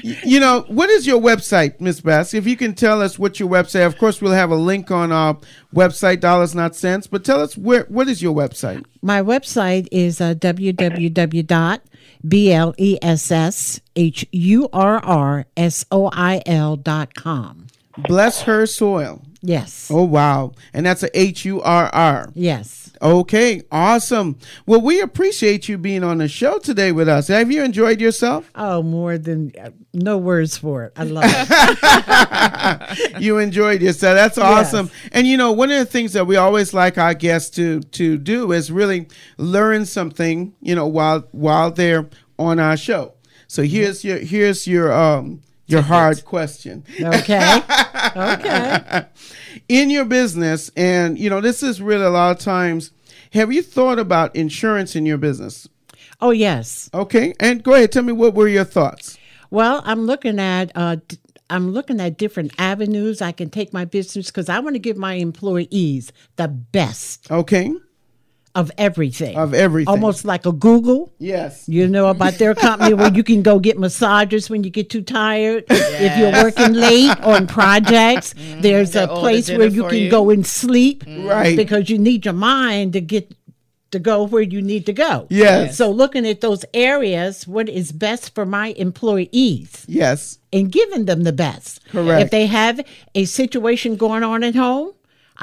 You know, what is your website, Miss Bess? If you can tell us what your website, of course, we'll have a link on our website, Dollars Not Cents, but tell us what is your website? My website is www.blesshurrsoil.com. Bless Hurr Soil. Yes. Oh, wow. And that's a Hurr. Yes. Okay, awesome. Well, we appreciate you being on the show today with us. Have you enjoyed yourself? Oh, more than, no words for it. I love it. You enjoyed yourself. That's awesome. Yes. And you know, one of the things that we always like our guests to do is really learn something, you know, while they're on our show. So here's your hard question. Okay. Okay. In your business, and you know, this is really a lot of times, have you thought about insurance in your business? Oh, yes. Okay. And go ahead, tell me, what were your thoughts? Well, I'm looking at different avenues I can take my business because I want to give my employees the best. Okay. Of everything. Almost like a Google. Yes. You know about their company where you can go get massages when you get too tired. Yes. If you're working late on projects, there's a place where you can go and sleep. Right. Because you need your mind to go where you need to go. Yes. So looking at those areas, what is best for my employees. Yes. And giving them the best. Correct. If they have a situation going on at home,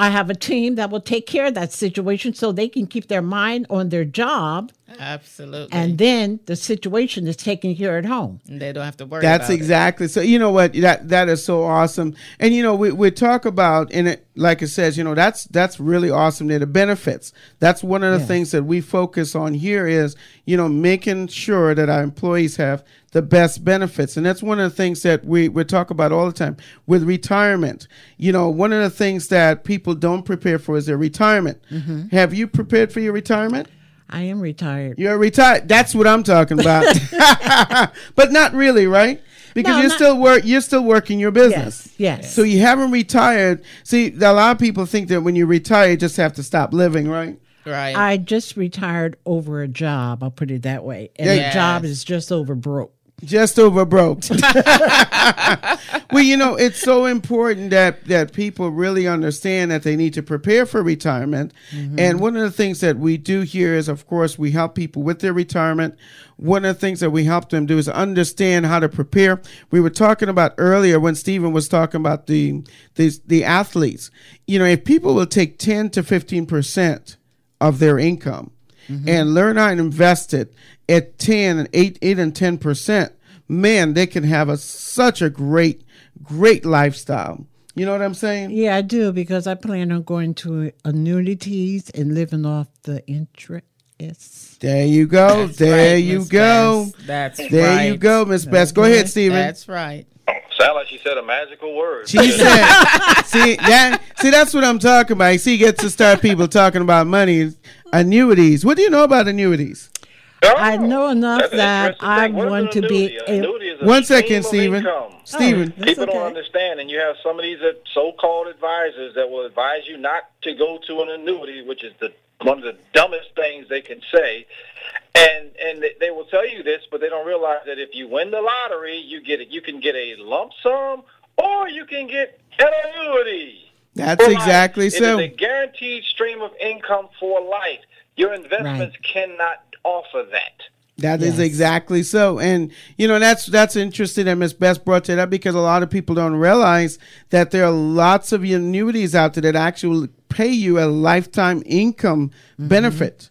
I have a team that will take care of that situation so they can keep their mind on their job. Absolutely. And then the situation is taken care at home. And they don't have to worry That's about exactly. So, you know what, that is so awesome. And, you know, we talk about, and it, like it says, you know, that's really awesome. They're the benefits. That's one of the things that we focus on here is, you know, making sure that our employees have the best benefits. And that's one of the things that we talk about all the time with retirement. You know, one of the things that people don't prepare for is their retirement. Mm-hmm. Have you prepared for your retirement? I am retired. You're retired. That's what I'm talking about. But not really, right? Because you're still working your business. Yes. So you haven't retired. See, a lot of people think that when you retire, you just have to stop living, right? Right. I just retired over a job. I'll put it that way. And the job is just over broke. Just over broke. Well, you know, it's so important that people really understand that they need to prepare for retirement. Mm-hmm. And one of the things that we do here is, of course, we help people with their retirement. One of the things that we help them do is understand how to prepare. We were talking about earlier when Stephen was talking about the athletes. You know, if people will take 10 to 15% of their income and learn how to invest it at 8 and 10%, man, they can have such a great lifestyle. You know what I'm saying? Yeah, I do, because I plan on going to annuities and living off the interest. There you go. There you go. That's right. There you go, Miss Bess. Go ahead, Stephen. That's right. Sound like she said a magical word. She said, see, that's what I'm talking about. You see, you get to start people talking about money, annuities. What do you know about annuities? I know enough that I want to be. One second, Stephen. Stephen. People don't understand, and you have some of these so-called advisors that will advise you not to go to an annuity, which is one of the dumbest things they can say. And they will tell you this, but they don't realize that if you win the lottery, you can get a lump sum, or you can get an annuity. That's exactly so. It is a guaranteed stream of income for life. Your investments cannot offer that. That is exactly so. And, that's interesting that Ms. Bess brought it up, because a lot of people don't realize that there are lots of annuities out there that actually pay you a lifetime income benefit,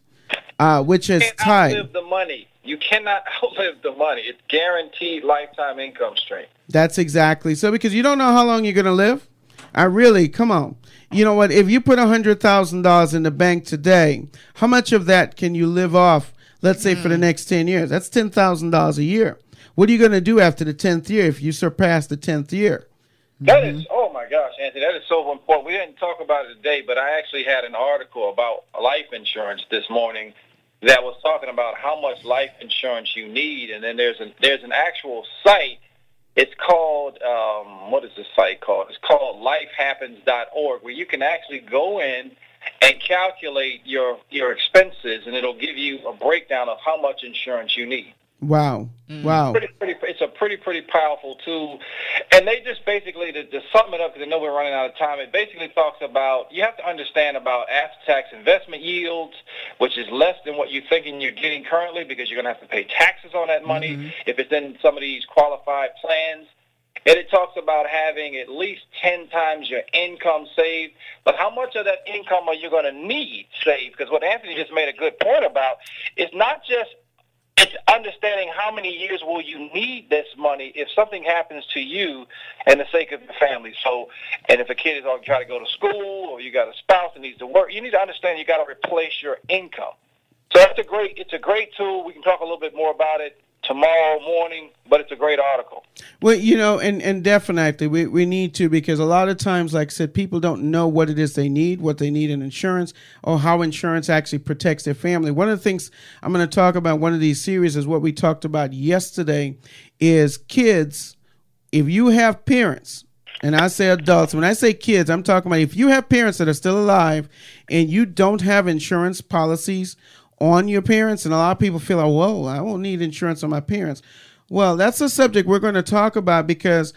which is tied. Outlive the money. You cannot outlive the money. It's guaranteed lifetime income stream. That's exactly so, because you don't know how long you're going to live. Come on. You know what? If you put $100,000 in the bank today, how much of that can you live off? Let's say for the next 10 years, that's $10,000 a year. What are you going to do after the 10th year if you surpass the 10th year? That is, oh my gosh, Anthony, that is so important. We didn't talk about it today, but I actually had an article about life insurance this morning that was talking about how much life insurance you need. And then there's an actual site. It's called, what is this site called? It's called lifehappens.org, where you can actually go in and calculate your expenses, and it'll give you a breakdown of how much insurance you need. Wow. Wow. It's a pretty powerful tool. And they just basically, to sum it up, because I know we're running out of time, it basically talks about, you have to understand about after-tax investment yields, which is less than what you're thinking you're getting currently, because you're going to have to pay taxes on that money if it's in some of these qualified plans. And it talks about having at least 10 times your income saved. But how much of that income are you going to need saved? Because what Anthony just made a good point about, it's not just, it's understanding how many years will you need this money if something happens to you and the sake of your family. So, and if a kid is on trying to go to school, or you got a spouse that needs to work, you need to understand you got to replace your income. So it's a great tool. We can talk a little bit more about it tomorrow morning, but it's a great article. Well, and definitely we need to, because a lot of times, like I said, people don't know what it is they need, what they need in insurance, or how insurance actually protects their family. One of the things I'm going to talk about one of these series is what we talked about yesterday is kids. If you have parents, and I say adults, when I say kids, I'm talking about if you have parents that are still alive and you don't have insurance policies on your parents, and a lot of people feel like, whoa, I won't need insurance on my parents. Well, that's a subject we're going to talk about, because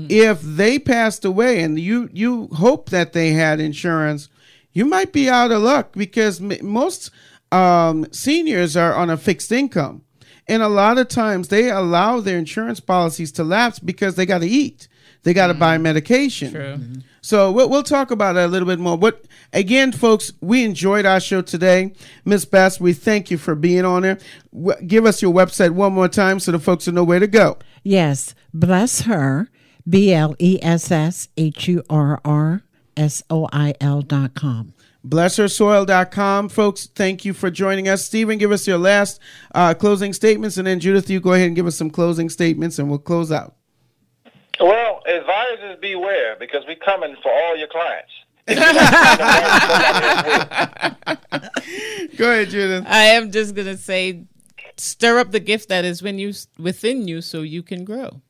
if they passed away and you hope that they had insurance, you might be out of luck, because most seniors are on a fixed income. And a lot of times they allow their insurance policies to lapse because they got to eat. They got to buy medication. True. So we'll talk about that a little bit more. But again, folks, we enjoyed our show today. Miss Bess, we thank you for being on there. Give us your website one more time so the folks will know where to go. Yes, Bess Hurr, BLESSHURRSOIL.com. BlessHerSoil.com. Folks, thank you for joining us. Stephen, give us your last closing statements, and then Judith, you go ahead and give us some closing statements, and we'll close out. Well, advisors beware, because we're coming for all your clients. Go ahead, Judith. I am just going to say, stir up the gift that is within you so you can grow.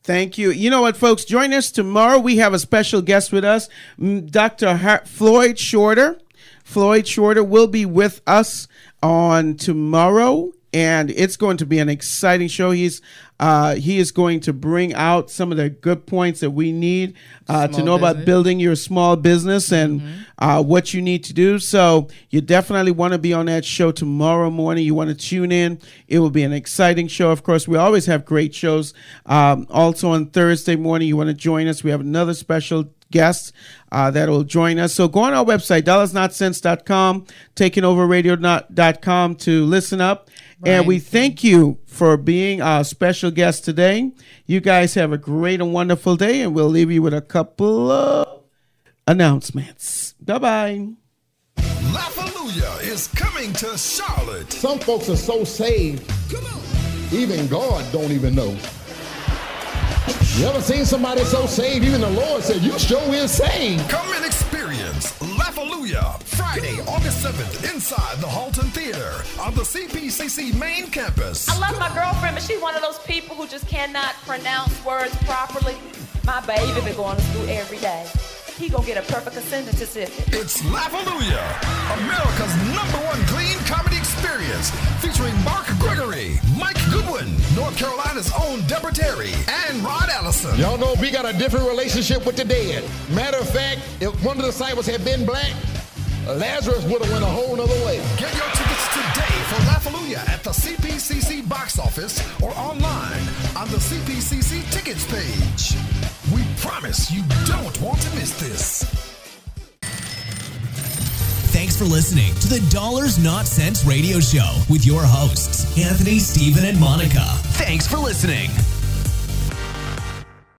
Thank you. You know what, folks? Join us tomorrow. We have a special guest with us, Dr. Floyd Shorter. Floyd Shorter will be with us on tomorrow, and it's going to be an exciting show. He is going to bring out some of the good points that we need to know about building your small business and what you need to do. So you definitely want to be on that show tomorrow morning. You want to tune in. It will be an exciting show. Of course, we always have great shows. Also on Thursday morning, you want to join us. We have another special guest that will join us. So go on our website, dollarsnotcents.com, takingoverradio.com to listen up. And we thank you for being our special guest today. You guys have a great and wonderful day, and we'll leave you with a couple of announcements. Bye-bye. Laugh-A-Lujah is coming to Charlotte. Some folks are so saved, even God don't even know. You ever seen somebody so saved, even the Lord said, you sure is saved. Come and experience Laugh-A-Lujah, Friday, August 7th, inside the Halton Theater on the CPCC main campus. I love my girlfriend, but she's one of those people who just cannot pronounce words properly. My baby been going to school every day. He gonna get a perfect ascendant certificate. It's Laugh-A-Lujah, America's #1 clean comedy experience, featuring Mark Gregory, Mike Goodwin, North Carolina's own Deborah Terry, and Rod Allison. Y'all know we got a different relationship with the dead. Matter of fact, if one of the disciples had been black, Lazarus would have went a whole nother way. Get your tickets today for Laugh-A-Lujah at the CPCC box office or online on the CPCC tickets page. We promise you don't want to miss this. Thanks for listening to the Dollars Not Cents Radio Show with your hosts, Anthony, Stephen, and Monica. Thanks for listening.